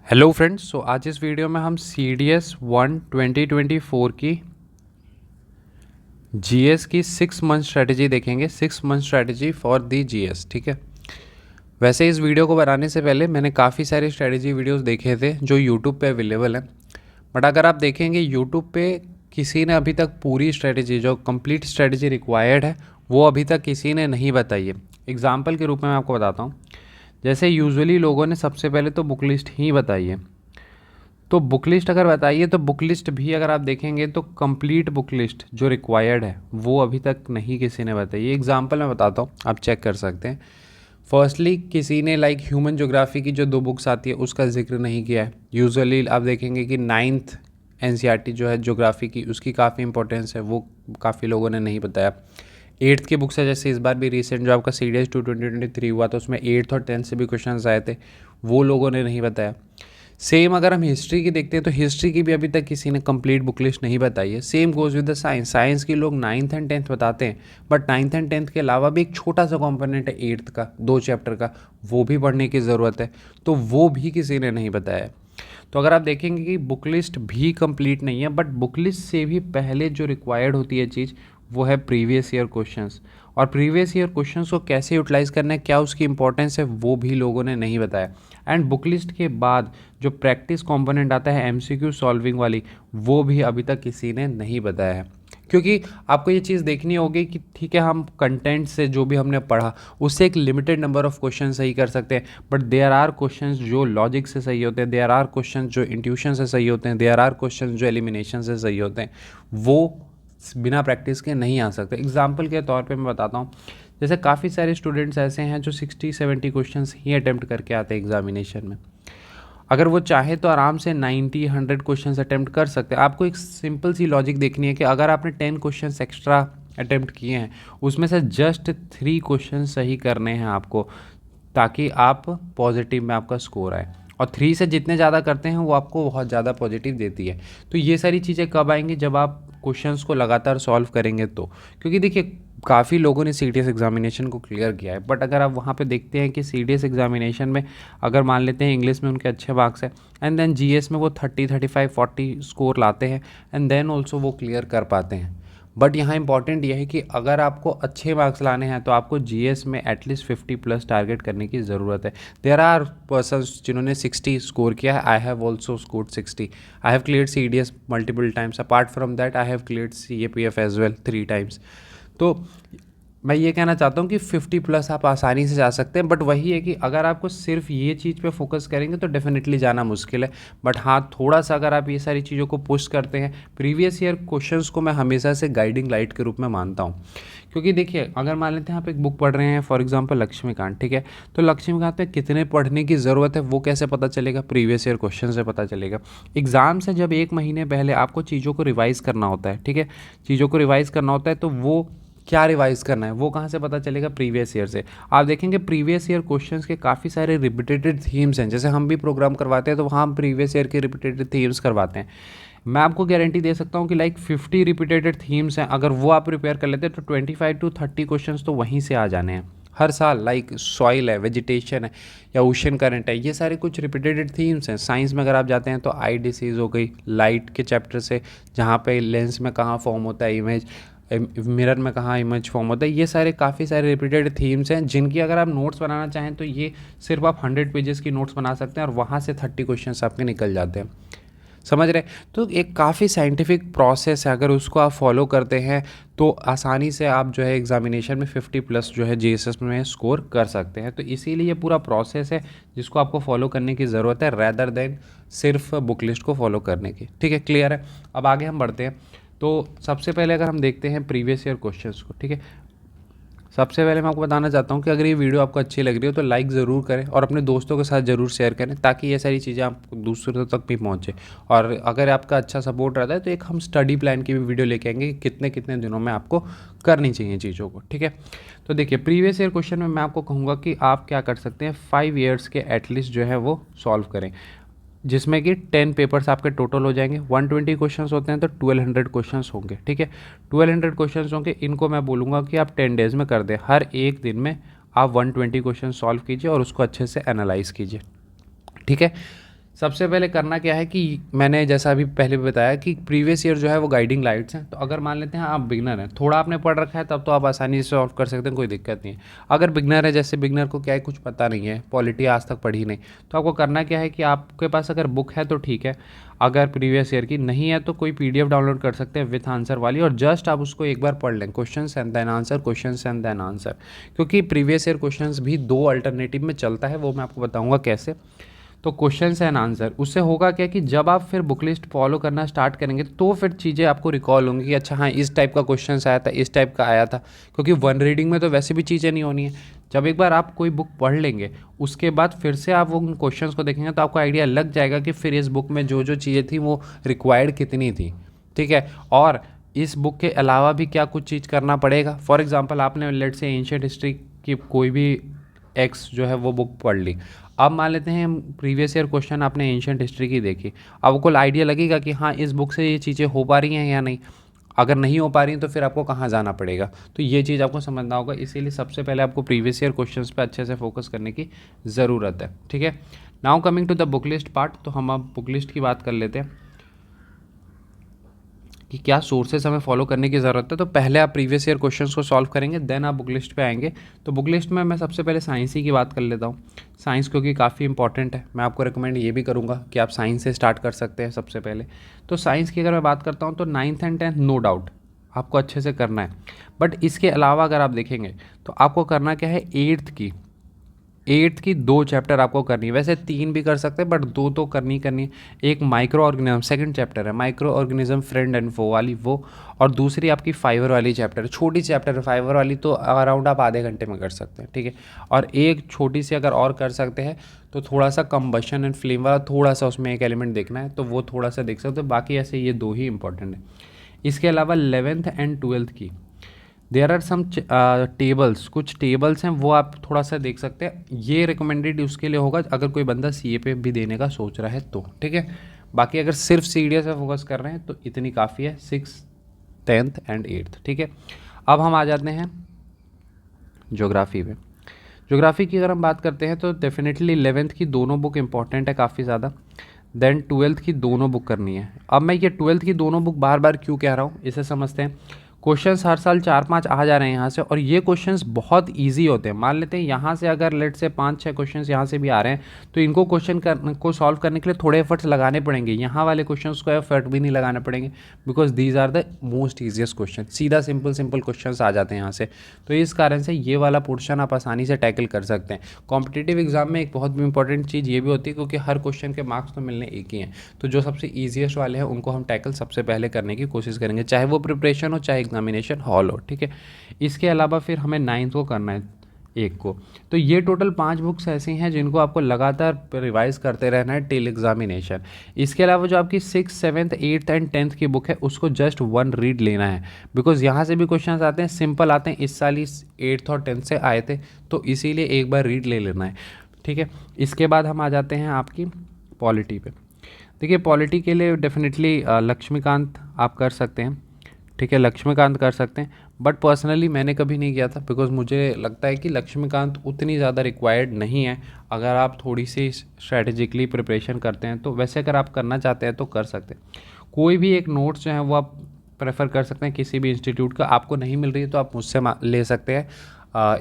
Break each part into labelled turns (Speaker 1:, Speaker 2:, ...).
Speaker 1: Hello friends, सो आज इस video में हम CDS 1 2024 की GS की 6 मंथ स्ट्रेटजी देखेंगे। 6 month strategy for the GS। ठीक है। वैसे इस वीडियो को बनाने से पहले मैंने काफ़ी सारे स्ट्रेटजी वीडियोस देखे थे जो यूट्यूब पे अवेलेबल हैं, बट अगर आप देखेंगे यूट्यूब पे किसी ने अभी तक पूरी स्ट्रेटजी जो कंप्लीट स्ट्रेटजी रिक्वायर्ड है वो अभी तक किसी ने नहीं बताई है। एग्जाम्पल के रूप में मैं आपको बताता हूँ। जैसे यूजुअली लोगों ने सबसे पहले तो बुक लिस्ट ही बताई है, तो बुक लिस्ट अगर बताइए तो बुक लिस्ट भी अगर आप देखेंगे तो कंप्लीट बुक लिस्ट जो रिक्वायर्ड है वो अभी तक नहीं किसी ने बताई। एग्जांपल मैं बताता हूँ, आप चेक कर सकते हैं। फर्स्टली किसी ने लाइक ह्यूमन ज्योग्राफी की जो 2 बुक्स आती है उसका जिक्र नहीं किया है। यूजुअली आप देखेंगे कि 9th NCERT जो है ज्योग्राफी की उसकी काफ़ी इंपॉर्टेंस है, वो काफ़ी लोगों ने नहीं बताया। 8th की बुक्स है, जैसे इस बार भी रिसेंट जो आपका CDS 2 2023 हुआ तो उसमें 8th और 10th से भी क्वेश्चन आए थे, वो लोगों ने नहीं बताया। सेम अगर हम हिस्ट्री की देखते हैं तो हिस्ट्री की भी अभी तक किसी ने कंप्लीट बुक लिस्ट नहीं बताई है। Same goes with the science. Science की लोग 9th एंड 10th बताते हैं, बट 9th एंड 10th के अलावा भी एक छोटा सा कॉम्पोनेंट है 8th का, 2 चैप्टर का, वो भी पढ़ने की ज़रूरत है, तो वो भी किसी ने नहीं बताया है। तो अगर आप देखेंगे कि बुक लिस्ट भी कंप्लीट नहीं है, बट बुक लिस्ट से भी पहले जो रिक्वायर्ड होती है चीज़ वो है प्रीवियस ईयर क्वेश्चंस। और प्रीवियस ईयर क्वेश्चंस को कैसे यूटिलाइज़ करना है, क्या उसकी इंपॉर्टेंस है, वो भी लोगों ने नहीं बताया। एंड बुक लिस्ट के बाद जो प्रैक्टिस कंपोनेंट आता है MCQ सॉल्विंग वाली, वो भी अभी तक किसी ने नहीं बताया है। क्योंकि आपको ये चीज़ देखनी होगी कि ठीक है, हम कंटेंट से जो भी हमने पढ़ा उससे एक लिमिटेड नंबर ऑफ क्वेश्चन सही कर सकते हैं, बट देयर आर क्वेश्चंस जो लॉजिक से सही होते हैं, देयर आर क्वेश्चंस जो इंट्यूशन से सही होते हैं, देयर आर क्वेश्चंस जो एलिमिनेशन से सही होते हैं, वो बिना प्रैक्टिस के नहीं आ सकते। एग्जाम्पल के तौर पे मैं बताता हूँ, जैसे काफ़ी सारे स्टूडेंट्स ऐसे हैं जो 60-70 क्वेश्चंस ही अटैम्प्ट करके आते हैं एग्जामिनेशन में। अगर वो चाहे तो आराम से 90-100 क्वेश्चंस अटैम्प्ट कर सकते हैं। आपको एक सिंपल सी लॉजिक देखनी है कि अगर आपने 10 क्वेश्चंस एक्स्ट्रा अटैम्प्ट किए हैं, उसमें से जस्ट 3 क्वेश्चन सही करने हैं आपको, ताकि आप पॉजिटिव में आपका स्कोर आए। और 3 से जितने ज़्यादा करते हैं वो आपको बहुत ज़्यादा पॉजिटिव देती है। तो ये सारी चीज़ें कब आएंगी, जब आप क्वेश्चंस को लगातार सॉल्व करेंगे तो। क्योंकि देखिए काफ़ी लोगों ने CDS एग्जामिनेशन को क्लियर किया है, बट अगर आप वहाँ पे देखते हैं कि CDS एग्जामिनेशन में अगर मान लेते हैं इंग्लिश में उनके अच्छे मार्क्स हैं, एंड देन GS में वो 30-35-40 स्कोर लाते हैं, एंड देन ऑल्सो वो क्लियर कर पाते हैं। बट यहाँ इंपॉर्टेंट ये है कि अगर आपको अच्छे मार्क्स लाने हैं तो आपको GS में एटलीस्ट 50+ टारगेट करने की ज़रूरत है। देयर आर पर्सन्स जिन्होंने 60 स्कोर किया है। I have also scored 60। I have cleared CDS multiple times. Apart from that I have cleared CAPF as well 3 times. तो मैं ये कहना चाहता हूँ कि 50+ आप आसानी से जा सकते हैं, बट वही है कि अगर आपको सिर्फ ये चीज़ पे फोकस करेंगे तो डेफिनेटली जाना मुश्किल है। बट हाँ, थोड़ा सा अगर आप ये सारी चीज़ों को पुश करते हैं, प्रीवियस ईयर क्वेश्चंस को मैं हमेशा से गाइडिंग लाइट के रूप में मानता हूँ। क्योंकि देखिए अगर मान लेते हैं आप एक बुक पढ़ रहे हैं, फॉर एग्जांपल लक्ष्मीकांत, ठीक है, तो लक्ष्मीकांत में कितने पढ़ने की ज़रूरत है वो कैसे पता चलेगा, प्रीवियस ईयर क्वेश्चन से पता चलेगा। एग्ज़ाम से जब 1 महीने पहले आपको चीज़ों को रिवाइज़ करना होता है, ठीक है, चीज़ों को रिवाइज़ करना होता है, तो वो क्या रिवाइज करना है वो कहाँ से पता चलेगा, प्रीवियस ईयर से। आप देखेंगे प्रीवियस ईयर क्वेश्चंस के काफ़ी सारे रिपीटेटेड थीम्स हैं। जैसे हम भी प्रोग्राम करवाते हैं तो वहाँ हम प्रीवियस ईयर के रिपीटेटेड थीम्स करवाते हैं। मैं आपको गारंटी दे सकता हूँ कि लाइक 50 रिपीटेटेड थीम्स हैं, अगर वो आप प्रिपेयर कर लेते हैं तो 25-30 क्वेश्चंस तो वहीं से आ जाने हैं हर साल। लाइक सॉइल है, वेजिटेशन है, या ओशन करंट है, ये सारे कुछ रिपीटेटेड थीम्स हैं। साइंस में अगर आप जाते हैं तो आई डिसीज़ हो गई, लाइट के चैप्टर से, जहाँ पे लेंस में कहाँ फॉर्म होता है इमेज, मिरर में कहाँ इमेज फॉर्म होता है, ये सारे काफ़ी सारे रिपीटेड थीम्स हैं जिनकी अगर आप नोट्स बनाना चाहें तो ये सिर्फ आप 100 पेजेस की नोट्स बना सकते हैं और वहाँ से 30 क्वेश्चंस आपके निकल जाते हैं। समझ रहे हैं? तो एक काफ़ी साइंटिफिक प्रोसेस है, अगर उसको आप फॉलो करते हैं तो आसानी से आप जो है एग्जामिनेशन में 50+ जो है GSS में स्कोर कर सकते हैं। तो इसीलिए पूरा प्रोसेस है जिसको आपको फॉलो करने की ज़रूरत है, रैदर देन सिर्फ बुक लिस्ट को फॉलो करने की। ठीक है, क्लियर है? अब आगे हम बढ़ते हैं। तो सबसे पहले अगर हम देखते हैं प्रीवियस ईयर क्वेश्चंस को, ठीक है, सबसे पहले मैं आपको बताना चाहता हूँ कि अगर ये वीडियो आपको अच्छी लग रही हो तो लाइक ज़रूर करें और अपने दोस्तों के साथ ज़रूर शेयर करें, ताकि ये सारी चीज़ें आप दूसरों तक भी पहुँचे। और अगर आपका अच्छा सपोर्ट रहता है तो एक हम स्टडी प्लान की भी वीडियो लेके आएंगे कि कितने कितने दिनों में आपको करनी चाहिए चीज़ों को। ठीक है, तो देखिए प्रीवियस ईयर क्वेश्चन में मैं आपको कहूँगा कि आप क्या कर सकते हैं, 5 ईयर्स के एटलीस्ट जो है वो सॉल्व करें, जिसमें कि 10 पेपर्स आपके टोटल हो जाएंगे। 120 क्वेश्चंस होते हैं तो 1200 क्वेश्चंस होंगे। ठीक है, 1200 क्वेश्चंस होंगे, इनको मैं बोलूँगा कि आप 10 डेज़ में कर दें। हर एक दिन में आप 120 क्वेश्चन सॉल्व कीजिए और उसको अच्छे से एनालाइज कीजिए। ठीक है, सबसे पहले करना क्या है कि मैंने जैसा अभी पहले भी बताया कि प्रीवियस ईयर जो है वो गाइडिंग लाइट्स हैं। तो अगर मान लेते हैं आप बिगनर हैं, थोड़ा आपने पढ़ रखा है, तब तो आप आसानी से सॉल्व कर सकते हैं, कोई दिक्कत नहीं है। अगर बिगनर है, जैसे बिगनर को क्या है, कुछ पता नहीं है, पॉलिटी आज तक पढ़ी नहीं, तो आपको करना क्या है कि आपके पास अगर बुक है तो ठीक है, अगर प्रीवियस ईयर की नहीं है तो कोई PDF डाउनलोड कर सकते हैं विथ आंसर वाली, और जस्ट आप उसको एक बार पढ़ लें, question and then answer, question and then answer. क्योंकि प्रीवियस ईयर क्वेश्चन भी 2 अल्टरनेटिव में चलता है, वो मैं आपको बताऊंगा कैसे। तो क्वेश्चंस एंड आंसर, उससे होगा क्या कि जब आप फिर बुक लिस्ट फॉलो करना स्टार्ट करेंगे तो फिर चीज़ें आपको रिकॉल होंगी कि अच्छा हाँ इस टाइप का क्वेश्चंस आया था, इस टाइप का आया था। क्योंकि वन रीडिंग में तो वैसे भी चीज़ें नहीं होनी है। जब एक बार आप कोई बुक पढ़ लेंगे, उसके बाद फिर से आप वो क्वेश्चंस को देखेंगे तो आपको आइडिया लग जाएगा कि फिर इस बुक में जो जो चीज़ें थी वो रिक्वायर्ड कितनी थी, ठीक है। और इस बुक के अलावा भी क्या कुछ चीज़ करना पड़ेगा। फॉर एग्जाम्पल आपने लेट से एंशिएंट हिस्ट्री की कोई भी एक्स जो है वो बुक पढ़ ली। अब मान लेते हैं प्रीवियस ईयर क्वेश्चन आपने एंशिएंट हिस्ट्री की देखी, अब आपको आइडिया लगेगा कि हाँ इस बुक से ये चीज़ें हो पा रही हैं या नहीं। अगर नहीं हो पा रही तो फिर आपको कहाँ जाना पड़ेगा, तो ये चीज़ आपको समझना होगा। इसीलिए सबसे पहले आपको प्रीवियस ईयर क्वेश्चंस पे अच्छे से फोकस करने की ज़रूरत है, ठीक है। Now coming to the book list part, तो हम अब बुक लिस्ट की बात कर लेते हैं कि क्या सोर्सेस हमें फॉलो करने की ज़रूरत है। तो पहले आप प्रीवियस ईयर क्वेश्चंस को सॉल्व करेंगे, देन आप बुक लिस्ट पे आएंगे। तो बुक लिस्ट में मैं सबसे पहले साइंस ही की बात कर लेता हूँ। साइंस क्योंकि काफ़ी इंपॉर्टेंट है, मैं आपको रिकमेंड ये भी करूँगा कि आप साइंस से स्टार्ट कर सकते हैं सबसे पहले। तो साइंस की अगर मैं बात करता हूँ तो 9th and 10th no doubt आपको अच्छे से करना है। बट इसके अलावा अगर आप देखेंगे तो आपको करना क्या है, 8th की 2 चैप्टर आपको करनी है। वैसे 3 भी कर सकते हैं बट 2 तो करनी है। एक माइक्रो ऑर्गेनिज्म सेकंड चैप्टर है, माइक्रो ऑर्गेनिज्म फ्रेंड एंड फो वाली वो, और दूसरी आपकी फाइबर वाली चैप्टर है। छोटी चैप्टर है फाइबर वाली, तो अराउंड आप आधे घंटे में कर सकते हैं, ठीक है। और एक छोटी सी अगर और कर सकते हैं तो थोड़ा सा कंबशन एंड फ्लेम वाला थोड़ा सा उसमें एक एलिमेंट देखना है तो वो थोड़ा सा देख सकते हो। बाकी ऐसे ये 2 ही इंपॉर्टेंट है। इसके अलावा 11th एंड 12th की देयर आर सम टेबल्स, कुछ टेबल्स हैं वो आप थोड़ा सा देख सकते हैं। ये रिकमेंडेड उसके लिए होगा अगर कोई बंदा CA पे भी देने का सोच रहा है तो, ठीक है। बाकी अगर सिर्फ CDS पे फोकस कर रहे हैं तो इतनी काफ़ी है, 6th 10th एंड 8th, ठीक है। अब हम आ जाते हैं ज्योग्राफी पे। ज्योग्राफी की अगर हम बात करते हैं तो डेफिनेटली 11th की दोनों बुक इंपॉर्टेंट है काफ़ी ज़्यादा, देन 12th की दोनों बुक करनी है। अब मैं ये 12th की दोनों बुक बार बार क्यों कह रहा हूँ इसे समझते हैं। क्वेश्चंस हर साल 4-5 आ जा रहे हैं यहाँ से, और ये क्वेश्चंस बहुत इजी होते हैं। मान लेते हैं यहाँ से अगर लेट से 5-6 क्वेश्चंस यहाँ से भी आ रहे हैं तो इनको को सॉल्व करने के लिए थोड़े एफर्ट्स लगाने पड़ेंगे। यहाँ वाले क्वेश्चंस को एफर्ट भी नहीं लगाने पड़ेंगे because these are the most easiest question, सीधा सिंपल क्वेश्चंस आ जाते हैं यहाँ से। तो इस कारण से ये वाला पोर्शन आप आसानी से टैकल कर सकते हैं। कॉम्पिटिटिव एग्जाम में एक बहुत इंपॉर्टेंट चीज़ ये भी होती है क्योंकि हर क्वेश्चन के मार्क्स तो मिलने एक ही हैं, तो जो सबसे ईजिएस्ट वाले हैं उनको हम टैकल सबसे पहले करने की कोशिश करेंगे, चाहे वो प्रिपरेशन हो चाहे एग्जामिनेशन हॉल हो, ठीक है। इसके अलावा फिर हमें 9th को करना है एक को। तो ये टोटल 5 बुक्स ऐसी हैं जिनको आपको लगातार रिवाइज करते रहना है टिल एग्जामिनेशन। इसके अलावा जो आपकी 6th 7th 8th and 10th की बुक है उसको जस्ट 1 रीड लेना है, बिकॉज यहाँ से भी क्वेश्चंस आते हैं, सिंपल आते हैं। इस साल इस 8th और 10th से आए थे तो इसीलिए एक बार रीड ले लेना है, ठीक है। इसके बाद हम आ जाते हैं आपकी पॉलिटी पे। देखिए पॉलिटी के लिए डेफिनेटली लक्ष्मीकांत आप कर सकते हैं, ठीक है, लक्ष्मीकांत कर सकते हैं। बट पर्सनली मैंने कभी नहीं किया था बिकॉज मुझे लगता है कि लक्ष्मीकांत उतनी ज़्यादा रिक्वायर्ड नहीं है। अगर आप थोड़ी सी स्ट्रैटेजिकली प्रिपरेशन करते हैं तो वैसे अगर आप करना चाहते हैं तो कर सकते हैं। कोई भी एक नोट्स जो है वो आप प्रेफर कर सकते हैं किसी भी इंस्टीट्यूट का। आपको नहीं मिल रही है तो आप मुझसे ले सकते हैं।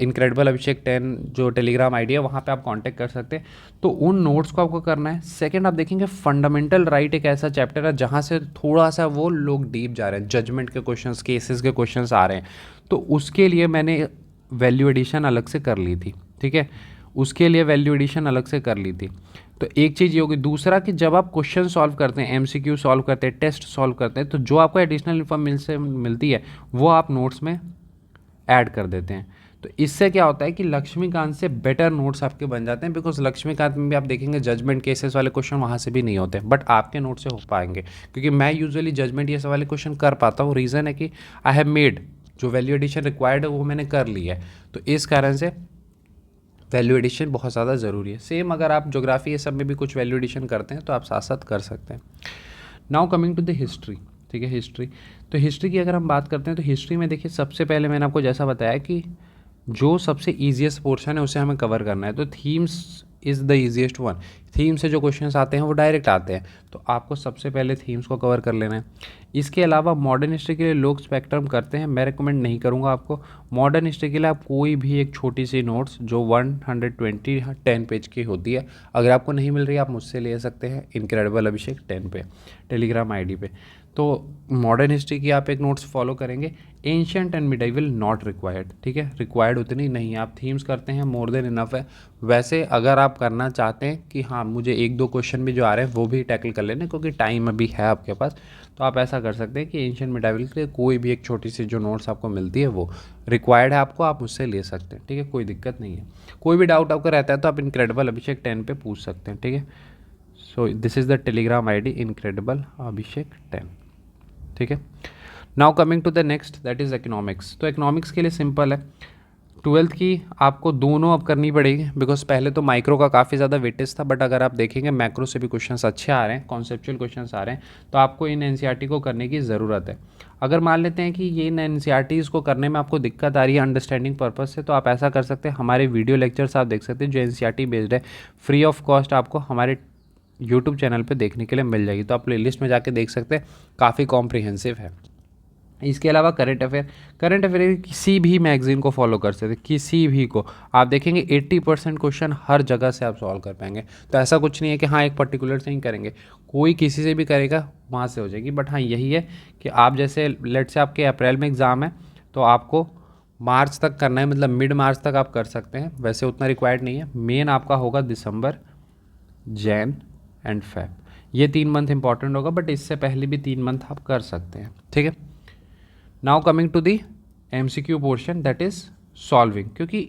Speaker 1: इनक्रेडिबल अभिषेक 10 जो टेलीग्राम आईडी है वहाँ पे आप कांटेक्ट कर सकते हैं। तो उन नोट्स को आपको करना है। सेकंड आप देखेंगे फंडामेंटल राइट एक ऐसा चैप्टर है जहाँ से थोड़ा सा वो लोग डीप जा रहे हैं, जजमेंट के क्वेश्चंस केसेस के क्वेश्चंस आ रहे हैं, तो उसके लिए मैंने वैल्यू एडिशन अलग से कर ली थी, ठीक है, उसके लिए वैल्यू एडिशन अलग से कर ली थी। तो एक चीज़ ये होगी। दूसरा कि जब आप क्वेश्चन सॉल्व करते हैं, MCQ सॉल्व करते हैं, टेस्ट सॉल्व करते हैं, तो जो आपको एडिशनल इन्फॉर्मेशन मिलती है वो आप नोट्स में ऐड कर देते हैं। तो इससे क्या होता है कि लक्ष्मीकांत से बेटर नोट्स आपके बन जाते हैं, बिकॉज लक्ष्मीकांत में भी आप देखेंगे जजमेंट केसेस वाले क्वेश्चन वहाँ से भी नहीं होते, बट आपके नोट से हो पाएंगे। क्योंकि मैं यूजुअली जजमेंट ये वाले क्वेश्चन कर पाता हूँ, रीज़न है कि आई हैव मेड जो वैल्यू एडिशन रिक्वायर्ड है वो मैंने कर ली है। तो इस कारण से वैल्यू एडिशन बहुत ज़्यादा ज़रूरी है। सेम अगर आप ज्योग्राफी ये सब में भी कुछ वैल्यू एडिशन करते हैं तो आप साथ साथ कर सकते हैं। Now coming to the history, ठीक है, हिस्ट्री। तो हिस्ट्री की अगर हम बात करते हैं तो हिस्ट्री में देखिए सबसे पहले मैंने आपको जैसा बताया कि जो सबसे ईजीएस्ट पोर्शन है उसे हमें कवर करना है। तो themes is the easiest one. Theme से जो क्वेश्चंस आते हैं वो डायरेक्ट आते हैं, तो आपको सबसे पहले थीम्स को कवर कर लेना है। इसके अलावा मॉडर्न हिस्ट्री के लिए लोग स्पेक्ट्रम करते हैं, मैं रिकमेंड नहीं करूँगा आपको। मॉडर्न हिस्ट्री के लिए आप कोई भी एक छोटी सी नोट्स जो 10 पेज की होती है, अगर आपको नहीं मिल रही आप मुझसे ले सकते हैं इनक्रेडिबल अभिषेक 10 पे, टेलीग्राम आईडी पे। तो मॉडर्न हिस्ट्री की आप एक नोट्स फॉलो करेंगे। Ancient and medieval not required, ठीक है, रिक्वायर्ड उतनी नहीं है, आप थीम्स करते हैं मोर देन इनफ है। वैसे अगर आप करना चाहते हैं कि हाँ मुझे 1-2 क्वेश्चन भी जो आ रहे हैं वो भी टैकल कर लेने, क्योंकि टाइम अभी है आपके पास, तो आप ऐसा कर सकते हैं कि एंशिएंट मिडाइवल के लिए कोई भी एक छोटी सी जो नोट्स आपको मिलती है वो रिक्वायर्ड है आपको, आप मुझसे ले सकते हैं, ठीक है, कोई दिक्कत नहीं है। कोई भी डाउट आपको रहता है तो आप इनक्रेडिबल अभिषेक 10 पे पूछ सकते हैं, ठीक है। So this is the Telegram ID incredible Abhishek 10, ठीक है। Now coming to the next, that is economics. तो इकोनॉमिक्स के लिए सिंपल है, 12th की आपको दोनों अब करनी पड़ेगी, बिकॉज पहले तो माइक्रो का काफ़ी ज़्यादा वेटेज था, बट अगर आप देखेंगे मैक्रो से भी क्वेश्चंस अच्छे आ रहे हैं, कॉन्सेप्चुअल क्वेश्चंस आ रहे हैं, तो आपको इन एनसीईआरटी को करने की ज़रूरत है। अगर मान लेते हैं कि ये इन एनसीईआरटीज़ को करने में आपको दिक्कत आ रही है अंडरस्टैंडिंग पर्पज़ से, तो आप ऐसा कर सकते हैं, हमारे वीडियो लेक्चर्स आप देख सकते हैं जो एनसीईआरटी बेस्ड है, फ्री ऑफ कॉस्ट आपको हमारे यूट्यूब चैनल पे देखने के लिए मिल जाएगी, तो आप प्लेलिस्ट में जाके देख सकते हैं, काफ़ी कॉम्प्रिहेंसिव है। इसके अलावा करंट अफेयर किसी भी मैगजीन को फॉलो कर सकते हैं, किसी भी को आप देखेंगे 80% क्वेश्चन हर जगह से आप सॉल्व कर पाएंगे। तो ऐसा कुछ नहीं है कि हाँ एक पर्टिकुलर से ही करेंगे, कोई किसी से भी करेगा वहाँ से हो जाएगी। बट हाँ यही है कि आप जैसे लेट से आपके अप्रैल में एग्ज़ाम है, तो आपको मार्च तक करना है, मतलब मिड मार्च तक आप कर सकते हैं, वैसे उतना रिक्वायर्ड नहीं है। मेन आपका होगा दिसंबर, जैन एंड फेब, ये 3 मंथ इंपॉर्टेंट होगा, बट इससे पहले भी 3 मंथ आप कर सकते हैं, ठीक है। Now coming to the MCQ portion, that is solving, क्योंकि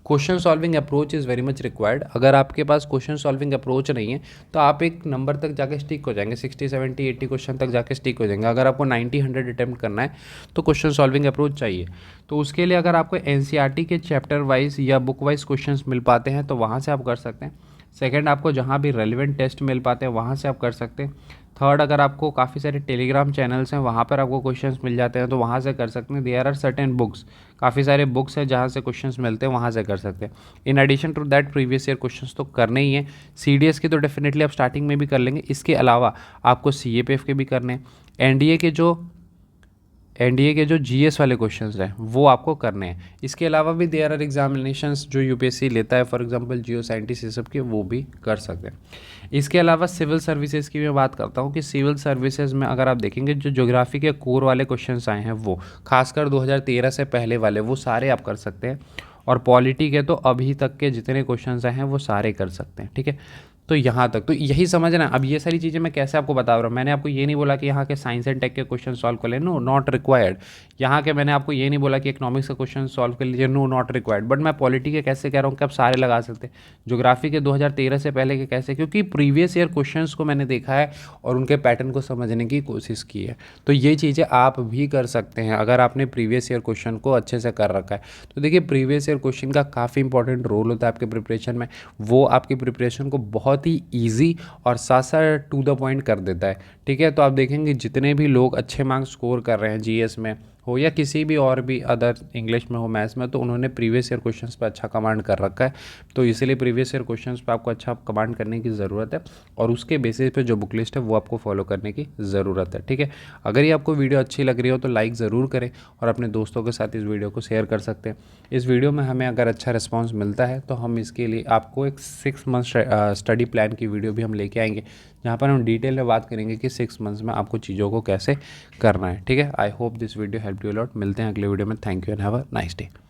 Speaker 1: question solving approach is very much required. अगर आपके पास क्वेश्चन सॉल्विंग अप्रोच नहीं है तो आप एक नंबर तक जाके स्टिक हो जाएंगे, 60, 70, 80 क्वेश्चन तक जाके स्टिक हो जाएंगे। अगर आपको 90, 100 अटैम्प्ट करना है तो क्वेश्चन सॉल्विंग अप्रोच चाहिए। तो उसके लिए अगर आपको NCERT के चैप्टर वाइज या बुक वाइज क्वेश्चन मिल पाते हैं तो वहाँ से आप कर सकते हैं। सेकेंड, आपको जहाँ भी रेलिवेंट टेस्ट मिल पाते हैं वहाँ से आप कर सकते हैं। थर्ड, अगर आपको काफ़ी सारे टेलीग्राम चैनल्स हैं वहाँ पर आपको क्वेश्चंस मिल जाते हैं तो वहाँ से कर सकते हैं। देयर आर सर्टेन बुक्स, काफ़ी सारे बुक्स हैं जहाँ से क्वेश्चंस मिलते हैं, वहाँ से कर सकते हैं। In addition to that previous year questions तो करने ही हैं। CDS के तो डेफिनेटली आप स्टार्टिंग में भी कर लेंगे, इसके अलावा आपको CAPF के भी करने हैं। एनडीए के जो GS वाले क्वेश्चंस हैं वो आपको करने हैं। इसके अलावा भी देयर आर एग्जामिनेशंस जो UPSC लेता है, फॉर एग्जांपल जियो साइंटिस्ट ये सब के, वो भी कर सकते हैं। इसके अलावा सिविल सर्विसेज की मैं बात करता हूँ कि सिविल सर्विसेज में अगर आप देखेंगे जो ज्योग्राफी के कोर वाले क्वेश्चंस आए हैं वो खासकर 2013 से पहले वाले वो सारे आप कर सकते हैं, और पॉलिटी के तो अभी तक के जितने क्वेश्चंस आए हैं वो सारे कर सकते हैं, ठीक है। तो यहाँ तक तो यही समझना। अब ये सारी चीज़ें मैं कैसे आपको बता रहा हूँ, मैंने आपको ये नहीं बोला कि यहाँ के साइंस एंड टेक के क्वेश्चन सॉल्व कर लें, नो नॉट रिक्वायर्ड। यहाँ के मैंने आपको ये नहीं बोला कि इकोनॉमिक्स का क्वेश्चन सॉल्व कर लीजिए, नो नॉट रिक्वायर्ड। बट मैं पॉलिटी के कैसे कह रहा हूँ कि आप सारे लगा सकते हैं, ज्योग्राफी के 2013 से पहले के कैसे, क्योंकि प्रीवियस ईयर क्वेश्चन को मैंने देखा है और उनके पैटर्न को समझने की कोशिश की है। तो ये चीज़ें आप भी कर सकते हैं अगर आपने प्रीवियस ईयर क्वेश्चन को अच्छे से कर रखा है। तो देखिए प्रीवियस ईयर क्वेश्चन का काफ़ी इंपॉर्टेंट रोल होता है आपके प्रिपरेशन में, वो आपकी प्रिपरेशन को बहुत ही ईजी और साथ साथ टू द पॉइंट कर देता है, ठीक है। तो आप देखेंगे जितने भी लोग अच्छे मार्क्स स्कोर कर रहे हैं GS में हो या किसी भी और भी अदर इंग्लिश में हो, मैथ्स में, तो उन्होंने प्रीवियस ईयर क्वेश्चंस पे अच्छा कमांड कर रखा है। तो इसीलिए प्रीवियस ईयर क्वेश्चंस पे आपको अच्छा कमांड करने की ज़रूरत है, और उसके बेसिस पे जो बुक लिस्ट है वो आपको फॉलो करने की ज़रूरत है, ठीक है। अगर ये आपको वीडियो अच्छी लग रही हो तो लाइक ज़रूर करें और अपने दोस्तों के साथ इस वीडियो को शेयर कर सकते हैं। इस वीडियो में हमें अगर अच्छा रिस्पॉन्स मिलता है तो हम इसके लिए आपको एक 6 मंथ स्टडी प्लान की वीडियो भी हम लेके आएंगे, जहाँ पर हम डिटेल में बात करेंगे कि 6 मंथ्स में आपको चीज़ों को कैसे करना है, ठीक है। I hope this video help you lot. मिलते हैं अगले वीडियो में। Thank you and have a nice day.